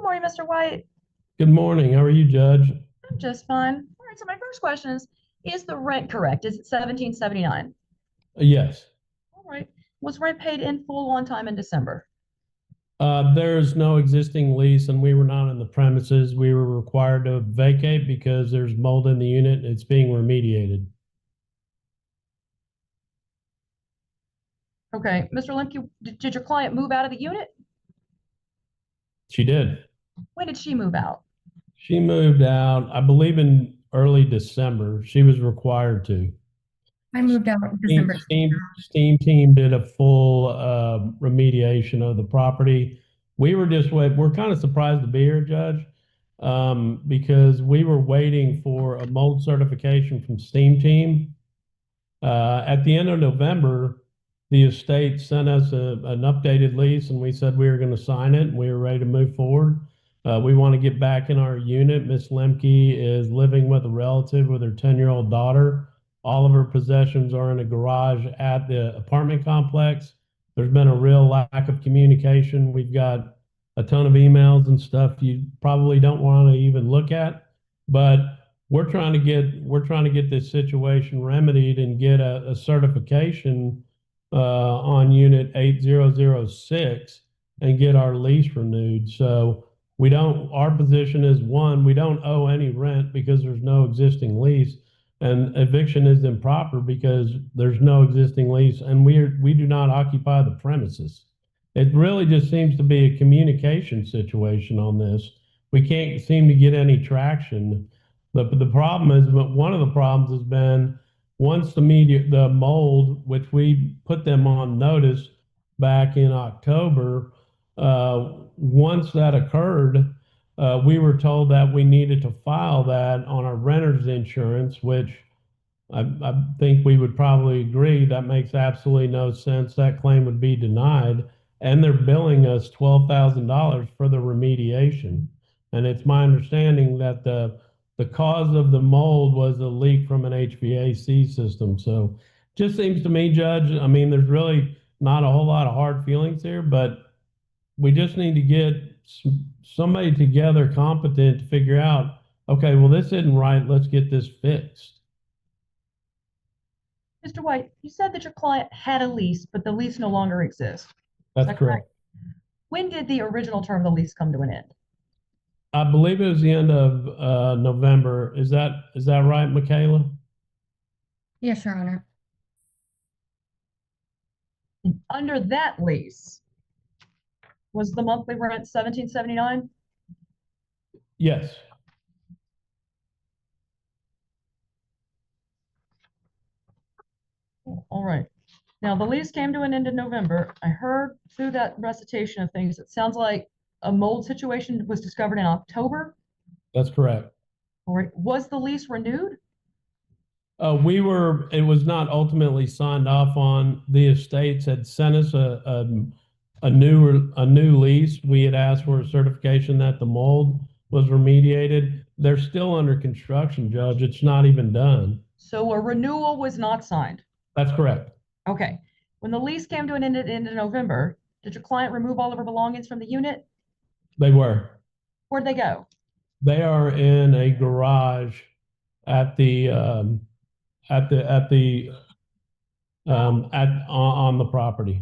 Good morning, Mr. White. Good morning. How are you, Judge? I'm just fine. All right, so my first question is the rent correct? Is it 1779? Yes. All right. Was rent paid in full on time in December? There's no existing lease, and we were not in the premises. We were required to vacate because there's mold in the unit and it's being remediated. Okay. Mr. Lemke, did your client move out of the unit? She did. When did she move out? She moved out, I believe, in early December. She was required to. I moved out in Steam, December. Steam team did a full remediation of the property. We're kind of surprised to be here, Judge, because we were waiting for a mold certification from Steam team. At the end of November, the estate sent us an updated lease, and we said we were going to sign it, and we were ready to move forward. We want to get back in our unit. Miss Lemke is living with a relative with her 10-year-old daughter. All of her possessions are in a garage at the apartment complex. There's been a real lack of communication. We've got a ton of emails and stuff you probably don't want to even look at, but we're trying to get this situation remedied and get a certification on unit 8006 and get our lease renewed. So our position is, one, we don't owe any rent because there's no existing lease, and eviction is improper because there's no existing lease, and we do not occupy the premises. It really just seems to be a communication situation on this. We can't seem to get any traction. The problem is, but one of the problems has been once the mold, which we put them on notice back in October, once that occurred, we were told that we needed to file that on our renter's insurance, which I think we would probably agree that makes absolutely no sense. That claim would be denied, and they're billing us $12,000 for the remediation. And it's my understanding that the cause of the mold was a leak from an HVAC system. So just seems to me, Judge, I mean, there's really not a whole lot of hard feelings here, but we just need to get somebody together competent to figure out, okay, well, this isn't right. Let's get this fixed. Mr. White, you said that your client had a lease, but the lease no longer exists. That's correct. When did the original term of the lease come to an end? I believe it was the end of November. Is that right, Michaela? Yes, Your Honor. Under that lease, was the monthly rent 1779? Yes. All right. Now, the lease came to an end in November. I heard through that recitation of things, it sounds like a mold situation was discovered in October. That's correct. All right. Was the lease renewed? It was not ultimately signed off on. The estates had sent us a new lease. We had asked for a certification that the mold was remediated. They're still under construction, Judge. It's not even done. So a renewal was not signed. That's correct. Okay. When the lease came to an end at the end of November, did your client remove all of her belongings from the unit? They were. Where'd they go? They are in a garage at the on the property.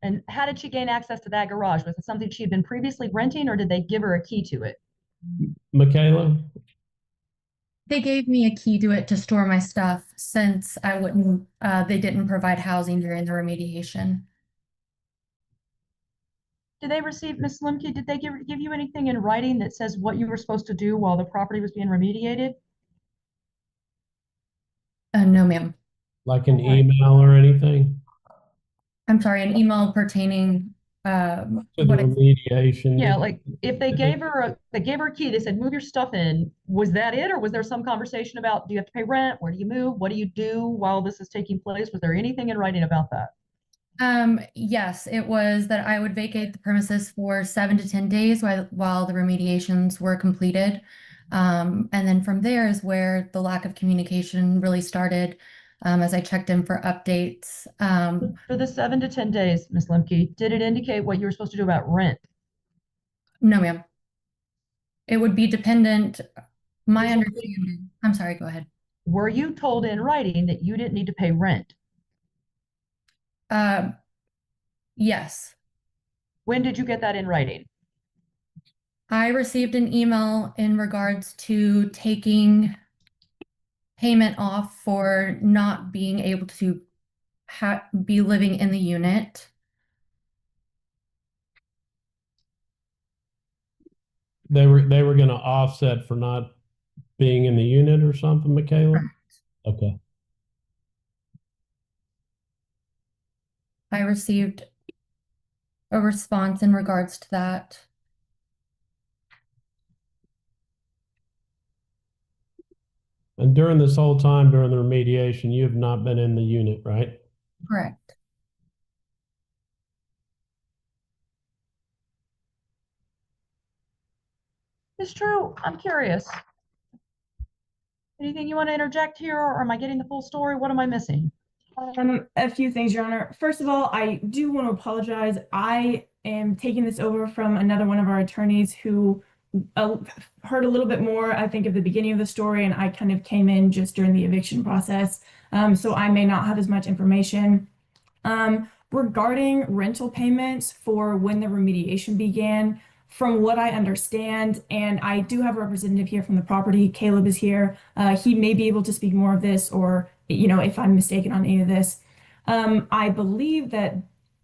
And how did she gain access to that garage? Was it something she had been previously renting, or did they give her a key to it? Michaela? They gave me a key to it to store my stuff since they didn't provide housing during the remediation. Did they receive, Ms. Lemke, did they give you anything in writing that says what you were supposed to do while the property was being remediated? No, ma'am. Like an email or anything? I'm sorry, an email pertaining To the remediation. Yeah, like if they gave her a key, they said, move your stuff in. Was that it? Or was there some conversation about, do you have to pay rent? Where do you move? What do you do while this is taking place? Was there anything in writing about that? Yes, it was that I would vacate the premises for 7 to 10 days while the remediations were completed. And then from there is where the lack of communication really started, as I checked in for updates. For the 7 to 10 days, Ms. Lemke, did it indicate what you were supposed to do about rent? No, ma'am. It would be dependent, my Just- understanding, I'm sorry, go ahead. Were you told in writing that you didn't need to pay rent? Uh, yes, When did you get that in writing? I received an email in regards to taking payment off for not being able to be living in the unit. They were going to offset for not being in the unit or something, Michaela? Okay. I received a response in regards to that. And during this whole time, during the remediation, you have not been in the unit, right? Correct. It's true. I'm curious. Anything you want to interject here, or am I getting the full story? What am I missing? A few things, Your Honor. First of all, I do want to apologize. I am taking this over from another one of our attorneys who heard a little bit more, I think, at the beginning of the story, and I kind of came in just during the eviction process. So I may not have as much information. Regarding rental payments for when the remediation began, from what I understand, and I do have a representative here from the property, Caleb is here. He may be able to speak more of this, or if I'm mistaken on any of this. I believe that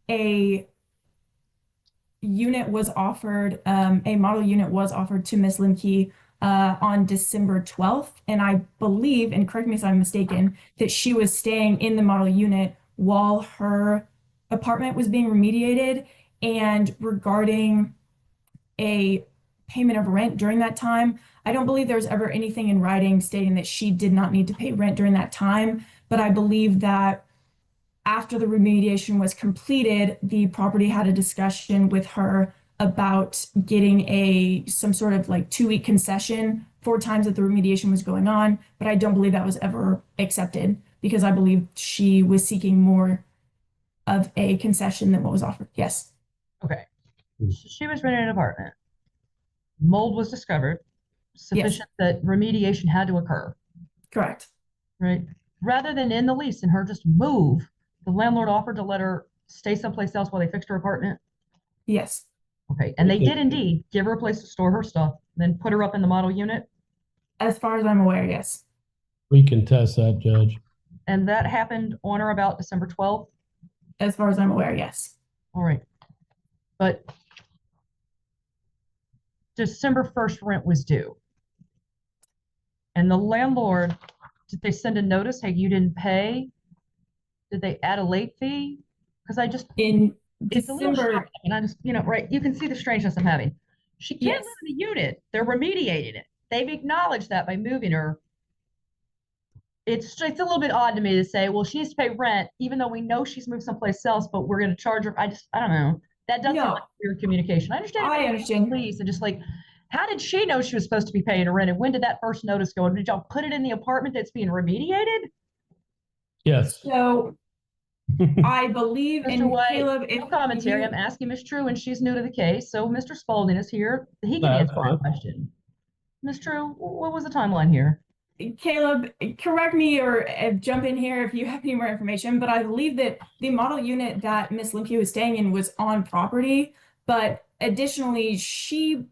a unit was offered, a model unit was offered to Miss Limke on December 12th. And I believe, and correct me if I'm mistaken, that she was staying in the model unit while her apartment was being remediated. And regarding a payment of rent during that time, I don't believe there was ever anything in writing stating that she did not need to pay rent during that time. But I believe that after the remediation was completed, the property had a discussion with her about getting some sort of like 2-week concession 4 times that the remediation was going on. But I don't believe that was ever accepted, because I believe she was seeking more of a concession than what was offered. Yes. Okay. She was renting an apartment. Mold was discovered, sufficient that remediation had to occur, Correct. right? Rather than in the lease and her just move, the landlord offered to let her stay someplace else while they fixed her apartment. Yes. Okay, and they did indeed give her a place to store her stuff, then put her up in the model unit. As far as I'm aware, yes. We can test that, Judge. And that happened on or about December 12th. As far as I'm aware, yes. All right. But December 1st rent was due. And the landlord, did they send a notice? Hey, you didn't pay? Did they add a late fee? Because In it's a little December, shocking. And I just, right, you can see the strangeness I'm having. She can't yes. live in the unit. They're remediating it. They've acknowledged that by moving her. It's a little bit odd to me to say, well, she needs to pay rent, even though we know she's moved someplace else, but we're going to charge her. I don't know. That does seem No. like weird communication. I understand. I understand. Please, and just like, how did she know she was supposed to be paying her rent? And when did that first notice go? Did y'all put it in the apartment that's being remediated? Yes. So I believe, Mr. and White, Caleb, no commentary. I'm asking Miss True, and she's new to the case. So Mr. Spalding is here. He can That's answer fine. that question. Miss True, what was the timeline here? Caleb, correct me or jump in here if you have any more information, but I believe that the model unit that Miss Limke was staying in was on property, but additionally, she,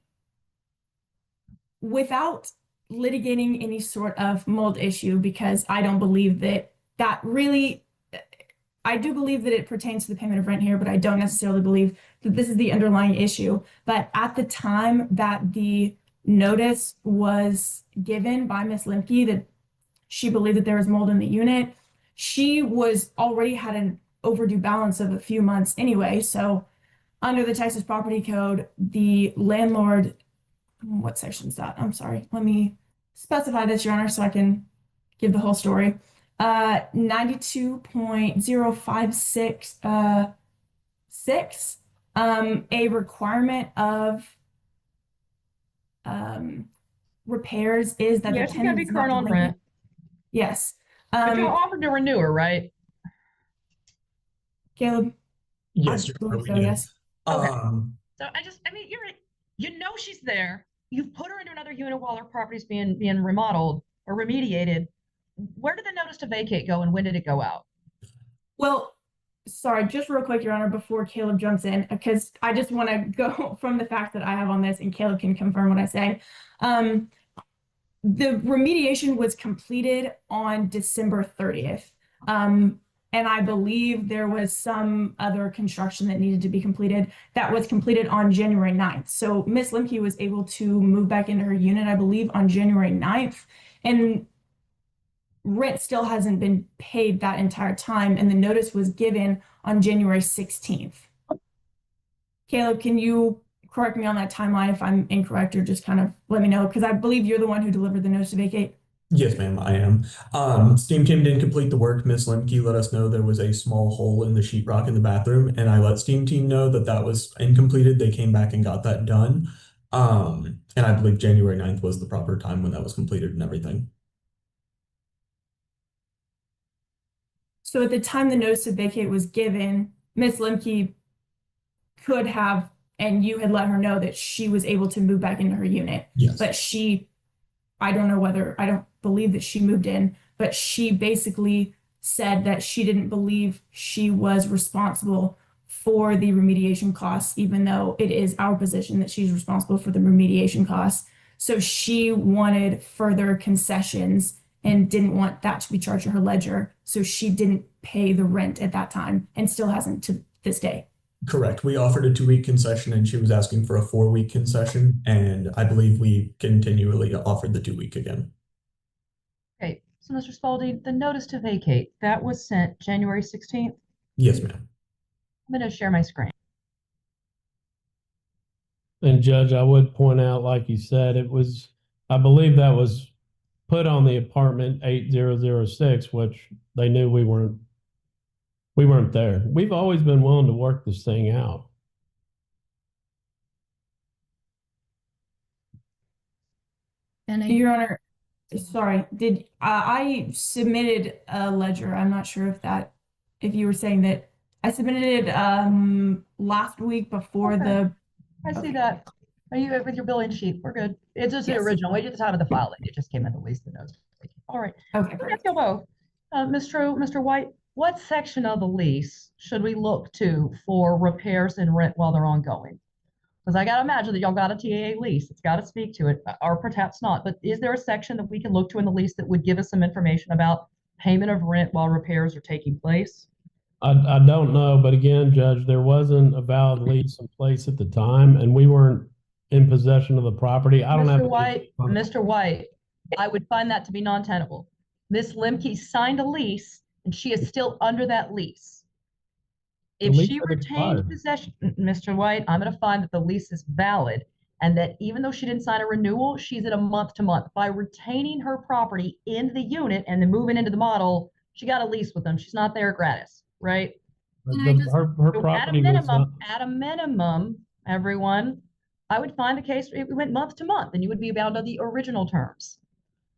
without litigating any sort of mold issue, because I don't believe that really, I do believe that it pertains to the payment of rent here, but I don't necessarily believe that this is the underlying issue. But at the time that the notice was given by Miss Limke that she believed that there was mold in the unit, she was already had an overdue balance of a few months anyway. So under the Texas Property Code, the landlord, what section is that? I'm sorry. Let me specify this, Your Honor, so I can give the whole story. 92.056 a requirement of repairs is that Yes, the you gotta be tenant is not current on delinquent. rent. Yes. But y'all offered to renew her, right? Caleb, Yes, I Your believe Honor, we so, do. yes. Okay. Um, So you know she's there. you've put her into another unit while her property's being remodeled or remediated. Where did the notice to vacate go and when did it go out? Well, sorry, just real quick, Your Honor, before Caleb jumps in, because I just want to go from the facts that I have on this, and Caleb can confirm what I say. The remediation was completed on December 30th. And I believe there was some other construction that needed to be completed that was completed on January 9th. So Miss Limke was able to move back into her unit, I believe, on January 9th. And rent still hasn't been paid that entire time, and the notice was given on January 16th. Caleb, can you correct me on that timeline if I'm incorrect, or just kind of let me know? Because I believe you're the one who delivered the notice to vacate. Yes, ma'am, I am. Steam team didn't complete the work. Miss Lemke let us know there was a small hole in the sheetrock in the bathroom, and I let Steam team know that that was incompleted. They came back and got that done. And I believe January 9th was the proper time when that was completed and everything. So at the time the notice to vacate was given, Miss Lemke could have, and you had let her know that she was able to move back into her unit. Yes. But I don't know whether, I don't believe that she moved in, but she basically said that she didn't believe she was responsible for the remediation costs, even though it is our position that she's responsible for the remediation costs. So she wanted further concessions and didn't want that to be charged to her ledger. So she didn't pay the rent at that time and still hasn't to this day. Correct. We offered a 2-week concession and she was asking for a 4-week concession. And I believe we continually offered the 2-week again. Okay, so Mr. Spalding, the notice to vacate, that was sent January 16th. Yes, ma'am. I'm going to share my screen. And Judge, I would point out, like you said, it was, I believe that was put on the apartment 8006, which they knew we weren't there. We've always been willing to work this thing out. And Your Honor, sorry, did I submitted a ledger? I'm not sure if you were saying that I submitted it last week before Okay. I see Okay. that. Are you with your billing sheet? We're good. It's just the Yes. original. We just have the file. It just came in the lease, the notice. All right. Okay, Let me perfect. ask you both. Mr. White, what section of the lease should we look to for repairs and rent while they're ongoing? Because I gotta imagine that y'all got a TAA lease. It's gotta speak to it, or perhaps not. But is there a section that we can look to in the lease that would give us some information about payment of rent while repairs are taking place? I don't know, but again, Judge, there wasn't a valid lease in place at the time, and we weren't in possession of the property. I don't have. Mr. White, I would find that to be non-tenable. Miss Limke signed a lease and she is still under that lease. If The lease she had retained expired. possession, Mr. White, I'm gonna find that the lease is valid and that even though she didn't sign a renewal, she's at a month to month. By retaining her property in the unit and then moving into the model, she got a lease with them. She's not there gratis, right? Her So property was not. at a minimum, everyone, I would find the case, it went month to month and you would be bound to the original terms.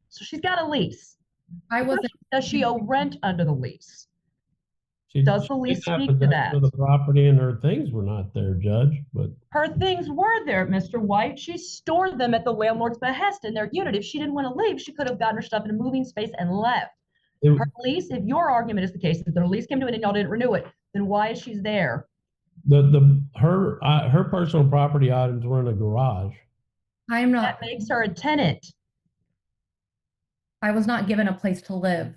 So she's got a lease. I wasn't. Does she owe rent under the lease? She Does the didn't lease have speak to possession that? of the property, and her things were not there, Judge, but. Her things were there, Mr. White. She stored them at the landlord's behest in their unit. If she didn't want to leave, she could have gotten her stuff in a moving space and left. Her lease, if your argument is the case, that the lease came to an end and y'all didn't renew it, then why is she there? Her personal property items were in a garage. I am That not. makes her a tenant. I was not given a place to live.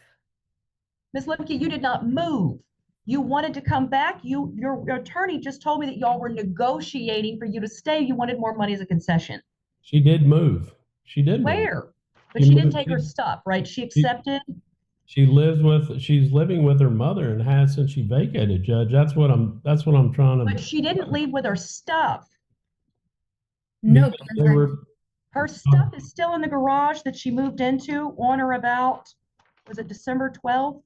Ms. Limke, you did not move. You wanted to come back. Your attorney just told me that y'all were negotiating for you to stay. You wanted more money as a concession. She did move. She did move. Where? But She she didn't moved- take her stuff, right? She accepted. She's living with her mother and has since she vacated, Judge. That's what I'm trying to. But she didn't leave with her stuff. No, because because they were. Her stuff is still in the garage that she moved into on or about, was it December 12th?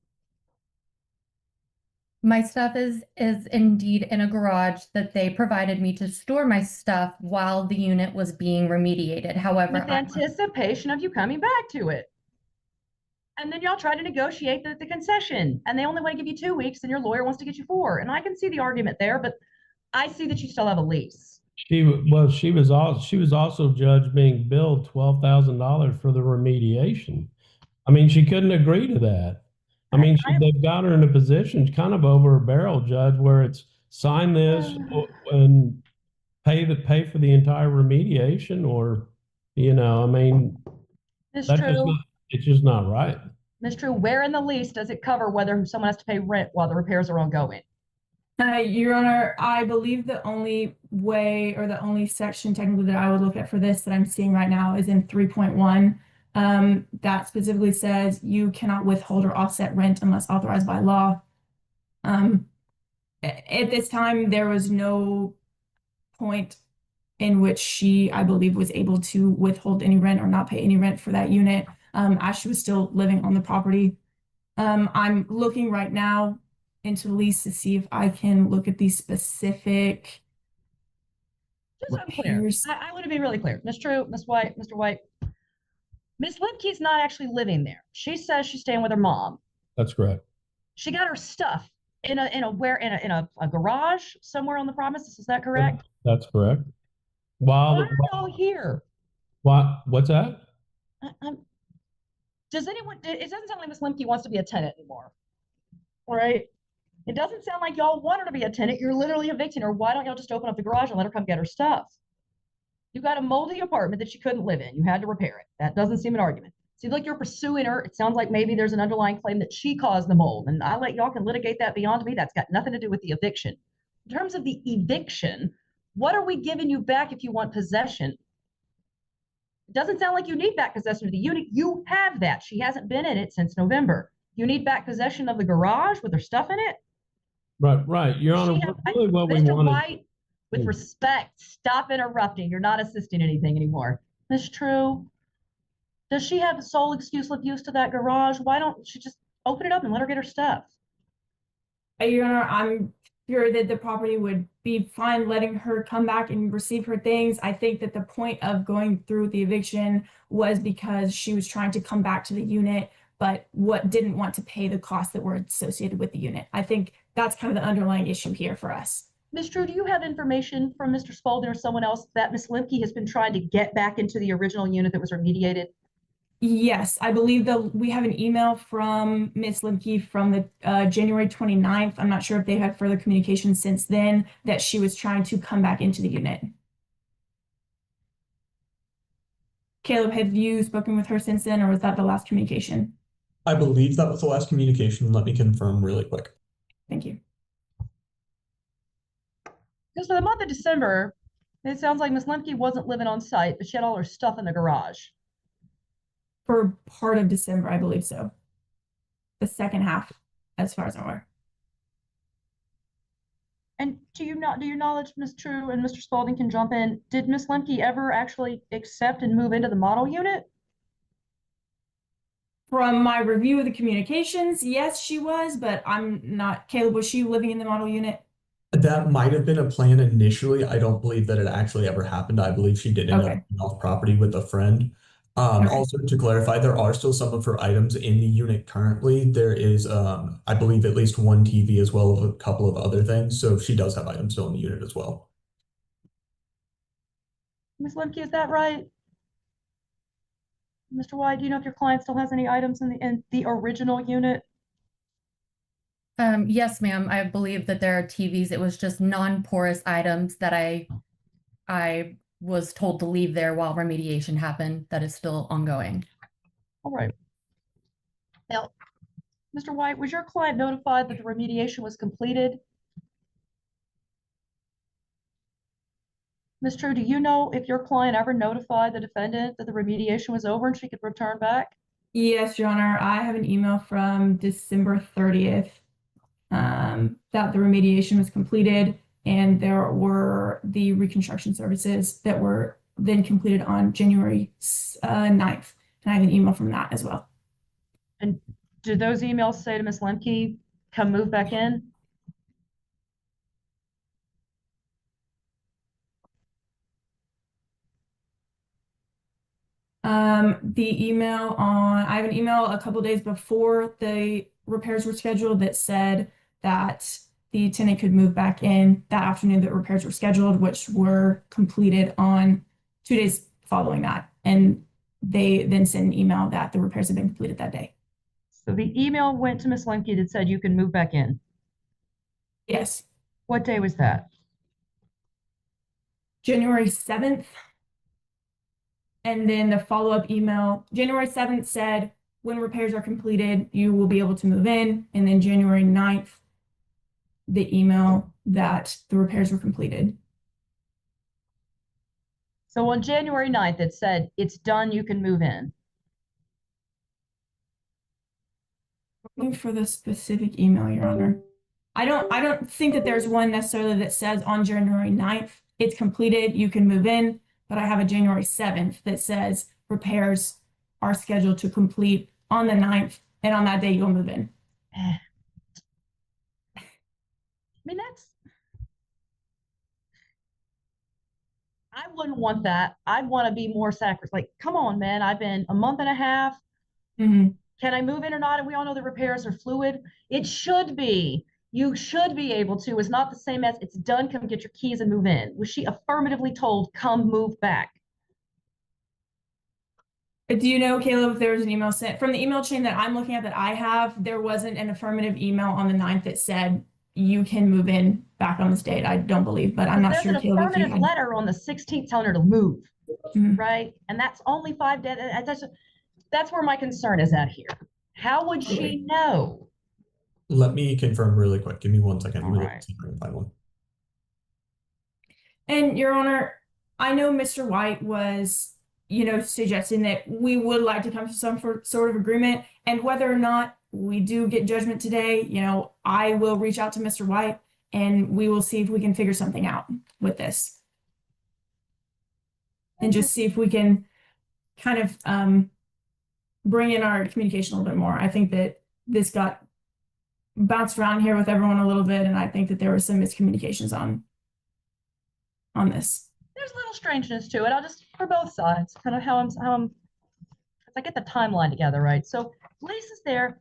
my stuff is indeed in a garage that they provided me to store my stuff while the unit was being remediated. However, With anticipation of you coming back to it. And then y'all try to negotiate the concession and they only want to give you 2 weeks and your lawyer wants to get you 4. And I can see the argument there, but I see that you still have a lease. She was also judged being billed $12,000 for the remediation. I mean, she couldn't agree to that. I mean, they've got her in a position kind of over a barrel, Judge, where it's sign this and pay for the entire remediation, or I mean, Ms. that's just True, not, it's just not right. Ms. True, where in the lease does it cover whether someone has to pay rent while the repairs are ongoing? Your Honor, I believe the only way or the only section technically that I would look at for this that I'm seeing right now is in 3.1. That specifically says you cannot withhold or offset rent unless authorized by law. At this time, there was no point in which she, I believe, was able to withhold any rent or not pay any rent for that unit, as she was still living on the property. I'm looking right now into the lease to see if I can look at these specific Just so I'm clear, repairs. I want to be really clear. Ms. True, Ms. White, Mr. White, Ms. Lipke's not actually living there. She says she's staying with her mom. That's correct. She got her stuff in a garage somewhere on the premises. Is that correct? That's correct. Why are y'all here? What's that? Does anyone? It doesn't sound like Ms. Limke wants to be a tenant anymore. All right. It doesn't sound like y'all want her to be a tenant. You're literally evicting her. Why don't y'all just open up the garage and let her come get her stuff? You got a moldy apartment that she couldn't live in. You had to repair it. That doesn't seem an argument. Seems like you're pursuing her. It sounds like maybe there's an underlying claim that she caused the mold. And I let y'all can litigate that beyond me. That's got nothing to do with the eviction. In terms of the eviction, what are we giving you back if you want possession? It doesn't sound like you need back possession of the unit. You have that. She hasn't been in it since November. You need back possession of the garage with her stuff in it? Right. Your Honor, really what we Mr. wanted. White, with respect, stop interrupting. You're not assisting anything anymore. Ms. True, does she have the sole excuse of use to that garage? Why don't she just open it up and let her get her stuff? Your Honor, I'm sure that the property would be fine letting her come back and receive her things. I think that the point of going through the eviction was because she was trying to come back to the unit, but didn't want to pay the costs that were associated with the unit. I think that's kind of the underlying issue here for us. Ms. True, do you have information from Mr. Spalding or someone else that Ms. Limke has been trying to get back into the original unit that was remediated? Yes, I believe that we have an email from Ms. Limke from the January 29th. I'm not sure if they had further communication since then that she was trying to come back into the unit. Caleb, have you spoken with her since then, or was that the last communication? I believe that was the last communication. Let me confirm really quick. Thank you. Because for the month of December, it sounds like Ms. Limke wasn't living on site, but she had all her stuff in the garage. For part of December, I believe so. The second half, as far as I'm aware. And do your knowledge, Ms. True and Mr. Spalding can jump in, did Ms. Lemke ever actually accept and move into the model unit? From my review of the communications, yes, she was, but I'm not. Caleb, was she living in the model unit? That might have been a plan initially. I don't believe that it actually ever happened. I believe she did end up Okay. off property with a friend. Okay. Also to clarify, there are still some of her items in the unit currently. There is, I believe, at least one TV as well as a couple of other things. So she does have items still in the unit as well. Ms. Lemke, is that right? Mr. White, do you know if your client still has any items in the original unit? Yes, ma'am. I believe that there are TVs. It was just non-porous items that I was told to leave there while remediation happened. That is still ongoing. All right. Now, Mr. White, was your client notified that the remediation was completed? Ms. True, do you know if your client ever notified the defendant that the remediation was over and she could return back? Yes, Your Honor. I have an email from December 30th that the remediation was completed and there were the reconstruction services that were then completed on January 9th. And I have an email from that as well. And did those emails say to Ms. Lemke, come move back in? The email I have an email a couple days before the repairs were scheduled that said that the tenant could move back in that afternoon that repairs were scheduled, which were completed on 2 days following that. And they then sent an email that the repairs had been completed that day. So the email went to Miss Lemke that said you can move back in. Yes, What day was that? January 7th. And then the follow-up email, January 7th said, when repairs are completed, you will be able to move in. And then January 9th, the email that the repairs were completed. So on January 9th, it said, it's done, you can move in. Looking for the specific email, Your Honor. I don't think that there's one necessarily that says on January 9th, it's completed, you can move in, but I have a January 7th that says repairs are scheduled to complete on the 9th, and on that day you'll move in. I mean, I wouldn't want that. I'd want to be more sacrificed. Like, come on, man. I've been a month and a half. Mhm. Can I move in or not? And we all know the repairs are fluid. It should be. You should be able to. It's not the same as it's done. Come get your keys and move in. Was she affirmatively told, come move back? Do you know, Caleb, if there was an email sent from the email chain that I'm looking at that I have, there wasn't an affirmative email on the 9th that said you can move in back on this date. I don't believe, but I'm not There's sure, an Caleb, if you affirmative had. letter on the 16th telling her to move, Mhm. right? And that's only 5 days. That's where my concern is at here. How would she know? Let me confirm really quick. Give me 1 second. All Really right. see if I can find one. And Your Honor, I know Mr. White was, suggesting that we would like to come to some sort of agreement, and whether or not we do get judgment today, I will reach out to Mr. White and we will see if we can figure something out with this. And just see if we can kind of bring in our communication a little bit more. I think that this got bounced around here with everyone a little bit, and I think that there were some miscommunications on this. There's a little strangeness to it. I'll just, for both sides, kind of how I'm I get the timeline together, right? So lease is there.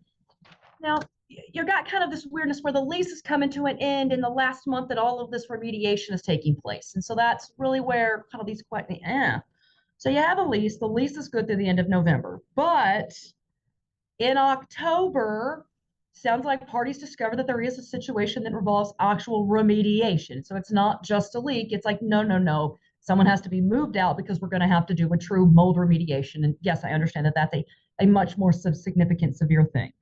Now, you got kind of this weirdness where the lease is coming to an end in the last month that all of this remediation is taking place. And so that's really where kind of these questions, So you have a lease. The lease is good through the end of November. But in October, sounds like parties discover that there is a situation that involves actual remediation. So it's not just a leak. It's like, no. Someone has to be moved out because we're going to have to do a true mold remediation. And yes, I understand that that's a much more significant, severe thing.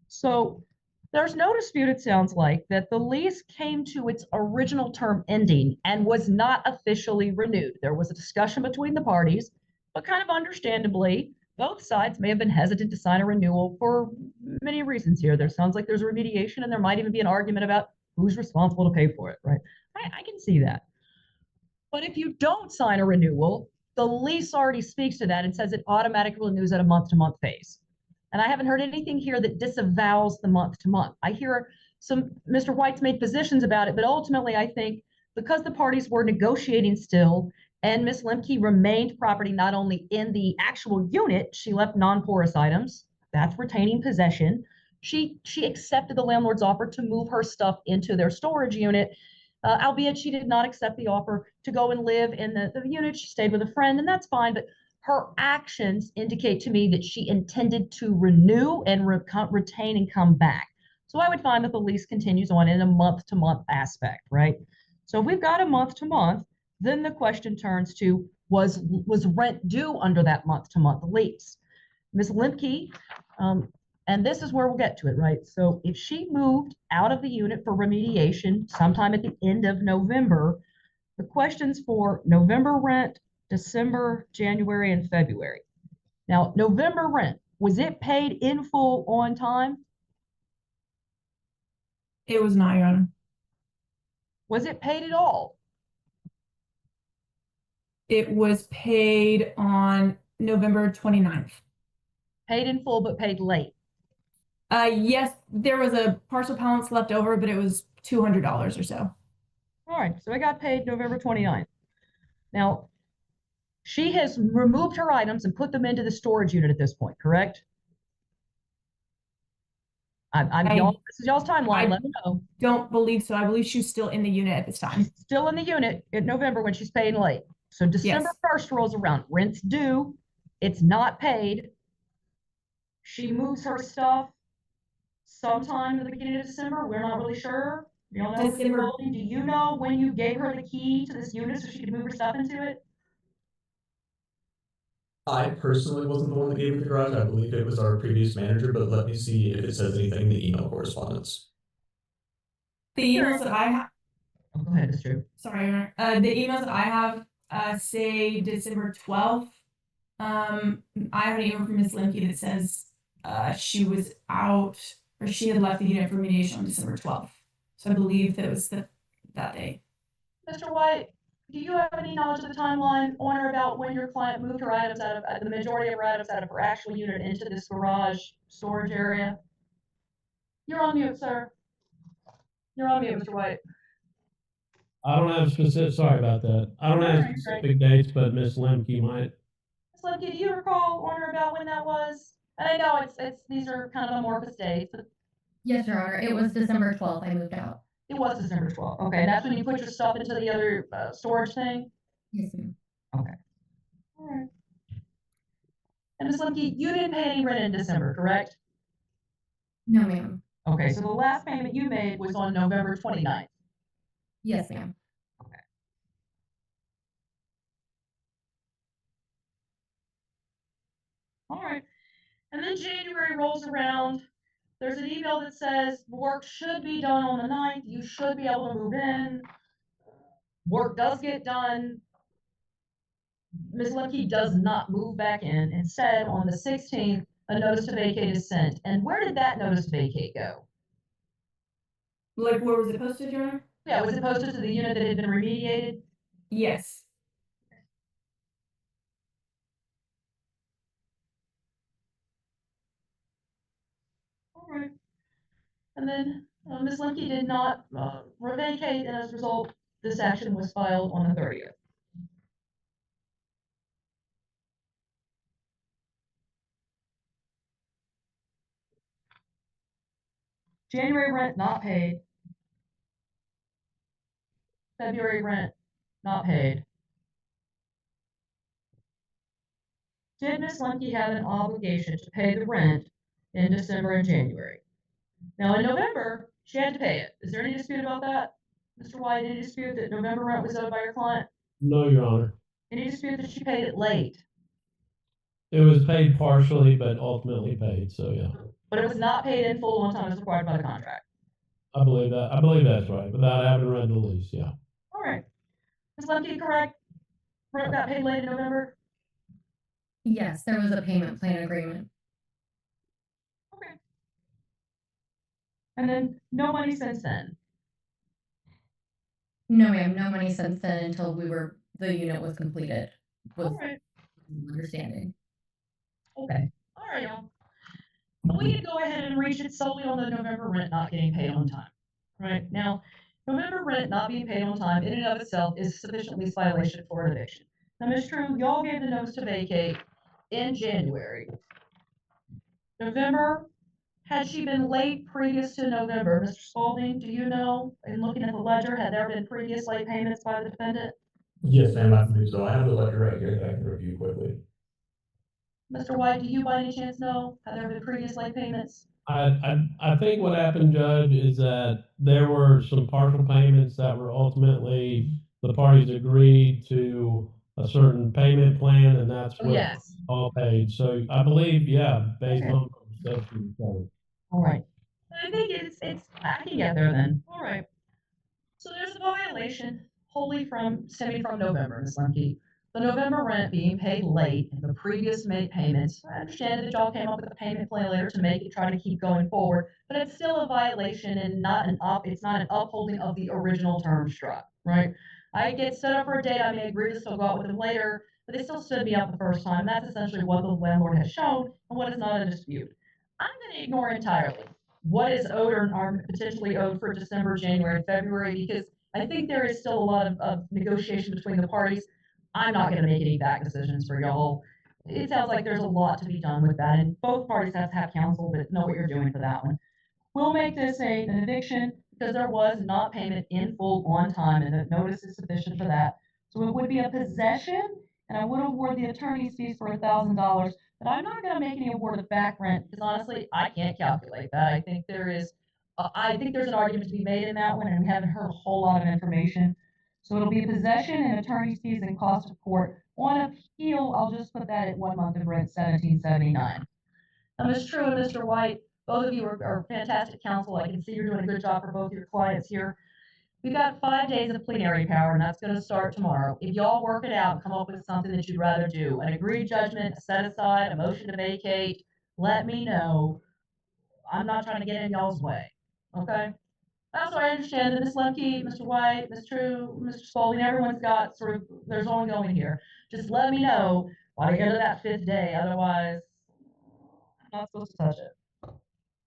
So there's no dispute, it sounds like, that the lease came to its original term ending and was not officially renewed. There was a discussion between the parties, but kind of understandably, both sides may have been hesitant to sign a renewal for many reasons here. There sounds like there's remediation, and there might even be an argument about who's responsible to pay for it, right? I can see that. But if you don't sign a renewal, the lease already speaks to that and says it automatically renews at a month-to-month phase. And I haven't heard anything here that disavows the month-to-month. I hear Mr. White's made positions about it, but ultimately I think because the parties were negotiating still and Ms. Lemke remained property not only in the actual unit, she left non-porous items, that's retaining possession. She accepted the landlord's offer to move her stuff into their storage unit, albeit she did not accept the offer to go and live in the unit. She stayed with a friend, and that's fine. But her actions indicate to me that she intended to renew and retain and come back. So I would find that the lease continues on in a month-to-month aspect, right? So if we've got a month-to-month, then the question turns to, was rent due under that month-to-month lease? Ms. Lemke, and this is where we'll get to it, right? So if she moved out of the unit for remediation sometime at the end of November, the questions for November rent, December, January, and February. Now, November rent, was it paid in full on time? It was not, Your Honor. Was it paid at all? It was paid on November 29th. Paid in full, but paid late. Yes, there was a partial balance left over, but it was $200 or so. All right, so I got paid November 29th. Now, she has removed her items and put them into the storage unit at this point, correct? Y'all, this is y'all's timeline. Let me know. Don't believe so. I believe she's still in the unit at this time. She's still in the unit in November when she's paying late. So December Yes. 1st rolls around, rent's due, it's not paid. She moves her stuff sometime in the beginning of December. We're not really sure. You don't know. December. Do you know when you gave her the key to this unit so she could move her stuff into it? I personally wasn't the one that gave her the garage. I believe it was our previous manager, but let me see if it says anything in the email correspondence. The emails that I have, Oh, go ahead, it's true. sorry, Your Honor. The emails that I have say December 12th. I have an email from Ms. Lemke that says she was out or she had left the unit for mediation on December 12th. So I believe that was that day. Mr. White, do you have any knowledge of the timeline on or about when your client moved her items out of, the majority of her items out of her actual unit into this garage storage area? You're on mute, sir. You're on mute, Mr. White. I don't have specific, sorry about that. I don't have specific dates, but Ms. Lemke might. Ms. Lemke, do you recall on or about when that was? And I know it's these are kind of amorphous dates, but Yes, Your Honor, it was December 12th I moved out. it was December 12th. Okay, and that's when you put your stuff into the other storage thing? Yes, ma'am. Okay. All right. And Ms. Lemke, you didn't pay any rent in December, correct? No, ma'am. Okay, so the last payment you made was on November 29th. Yes, ma'am. All right. And then January rolls around. There's an email that says work should be done on the 9th. You should be able to move in. Work does get done. Ms. Lemke does not move back in. Instead, on the 16th, a notice to vacate is sent. And where did that notice to vacate go? Like, where was it posted, Your Honor? Yeah, was it posted to the unit that had been remediated? Yes. All right. And then Ms. Lemke did not vacate, and as a result, this action was filed on the 30th. January rent not paid. February rent not paid. Did Ms. Lemke have an obligation to pay the rent in December and January? Now, in November, she had to pay it. Is there any dispute about that? Mr. White, any dispute that November rent was owed by your client? No, Your Honor. Any dispute that she paid it late? It was paid partially, but ultimately paid, so yeah. But it was not paid in full on time as required by the contract. I believe that's right, without having read the lease, yeah. All right. Ms. Lemke, correct? Rent got paid late in November? Yes, there was a payment plan agreement. Okay. And then no money since then? No, ma'am, no money since then until the unit was completed, was All right. understanding. Okay. All right, y'all. We can go ahead and reach it solely on the November rent not getting paid on time. Right now, November rent not being paid on time in and of itself is sufficient lease violation for an eviction. Now, Ms. True, y'all gave the notice to vacate in January. November, had she been late previous to November? Mr. Spalding, do you know, in looking at the ledger, had there been previous late payments by the defendant? Yes, ma'am, I believe so. I have the letter right here that I can review quickly. Mr. White, do you by any chance know, had there been previous late payments? I think what happened, Judge, is that there were some partial payments that were ultimately, the parties agreed to a certain payment plan, and that's what Yes. all paid. So I believe, yeah, based Okay. on what you said. All right. I think I can get there then. All right. So there's a violation wholly stemming from November, Ms. Lemke. The November rent being paid late and the previous made payments. I understand that y'all came up with a payment plan later to make it try to keep going forward, but it's still a violation and it's not an upholding of the original term struck, right? I get set up for a date, I may agree to still go out with them later, but they still stood me up the first time. That's essentially what the landlord has shown and what is not a dispute. I'm gonna ignore entirely what is owed or are potentially owed for December, January, and February, because I think there is still a lot of negotiation between the parties. I'm not gonna make any back decisions for y'all. It sounds like there's a lot to be done with that, and both parties have to have counsel that know what you're doing for that one. we'll make this an eviction because there was not payment in full on time and the notice is sufficient for that. So it would be a possession and I would award the attorney's fees for $1,000, but I'm not gonna make any award of back rent because honestly, I can't calculate that. I think there's an argument to be made in that one and we haven't heard a whole lot of information. So it'll be possession and attorney's fees and cost of court. On appeal, I'll just put that at 1 month of rent, $1,779. Now, Ms. True and Mr. White, both of you are fantastic counsel. I can see you're doing a good job for both your clients here. We've got 5 days of plenary power, and that's gonna start tomorrow. If y'all work it out and come up with something that you'd rather do, an agreed judgment, a set aside, a motion to vacate, let me know. I'm not trying to get in y'all's way, okay? Also, I understand that Ms. Lemke, Mr. White, Ms. True, Mr. Spalding, everyone's got sort of, there's ongoing here. Just let me know while I get to that 5th day, otherwise, I'm not supposed to touch it.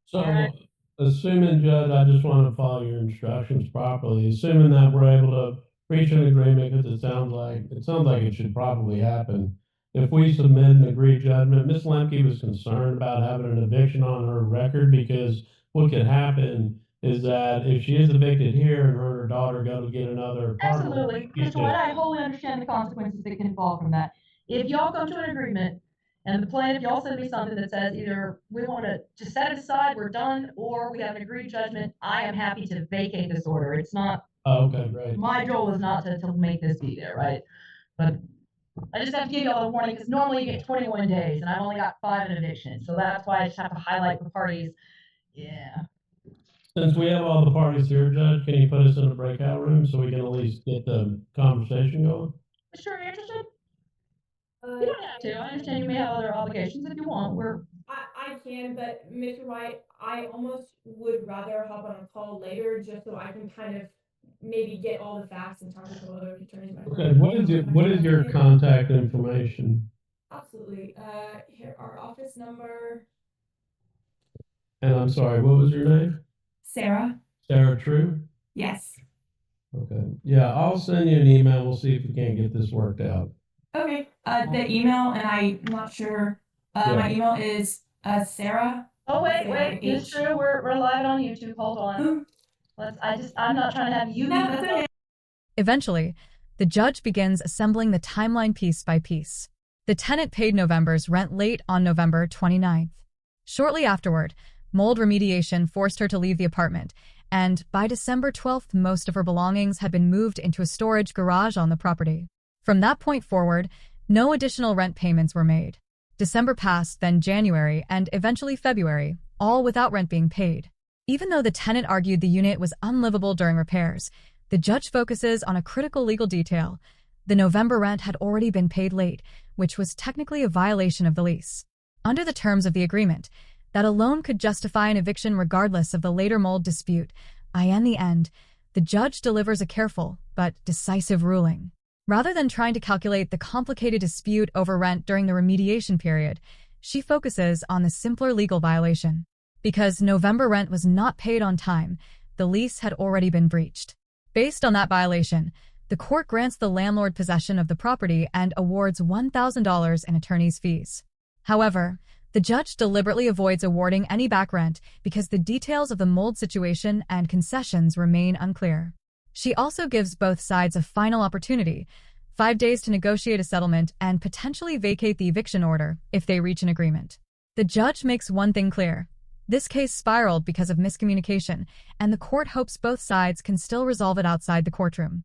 So, Alright. assuming, Judge, I just want to follow your instructions properly, assuming that we're able to reach an agreement, because it sounds like it should probably happen. If we submit an agreed judgment, Ms. Lemke was concerned about having an eviction on her record, because what could happen is that if she is evicted here and her and her daughter go to get another apartment. Absolutely, Mr. White, I wholly understand the consequences that can involve from that. If y'all come to an agreement and the plan, if y'all send me something that says either we want to just set it aside, we're done, or we have an agreed judgment, I am happy to vacate this order. It's not, Oh, okay, great. my goal is not to make this be there, right? But I just have to give y'all the warning, because normally you get 21 days, and I've only got 5 in eviction, so that's why I just have to highlight the parties. Yeah, Since we have all the parties here, Judge, can you put us in a breakout room so we can at least get the conversation going? sure, you're interested? You don't have to. I understand you may have other obligations if you want. I can, but Mr. White, I almost would rather hop on a call later just so I can kind of maybe get all the facts and talk to some other attorneys. Okay, what is your contact information? Absolutely. Here, our office number. And I'm sorry, what was your name? Sarah. Sarah True? Yes. Okay, yeah, I'll send you an email. We'll see if we can't get this worked out. Okay. The email, and I'm not sure. My email is Sarah. Oh, wait, it's H. true. We're live on YouTube. Hold on. I'm not trying to have you. No, that's okay. Eventually, the judge begins assembling the timeline piece by piece. The tenant paid November's rent late on November 29th. Shortly afterward, mold remediation forced her to leave the apartment, and by December 12th, most of her belongings had been moved into a storage garage on the property. From that point forward, no additional rent payments were made. December passed, then January, and eventually February, all without rent being paid. Even though the tenant argued the unit was unlivable during repairs, the judge focuses on a critical legal detail. The November rent had already been paid late, which was technically a violation of the lease. Under the terms of the agreement, that alone could justify an eviction regardless of the later mold dispute. In the end, the judge delivers a careful but decisive ruling. Rather than trying to calculate the complicated dispute over rent during the remediation period, she focuses on the simpler legal violation. Because November rent was not paid on time, the lease had already been breached. Based on that violation, the court grants the landlord possession of the property and awards $1,000 in attorney's fees. However, the judge deliberately avoids awarding any back rent because the details of the mold situation and concessions remain unclear. She also gives both sides a final opportunity, 5 days to negotiate a settlement and potentially vacate the eviction order if they reach an agreement. The judge makes one thing clear. This case spiraled because of miscommunication, and the court hopes both sides can still resolve it outside the courtroom.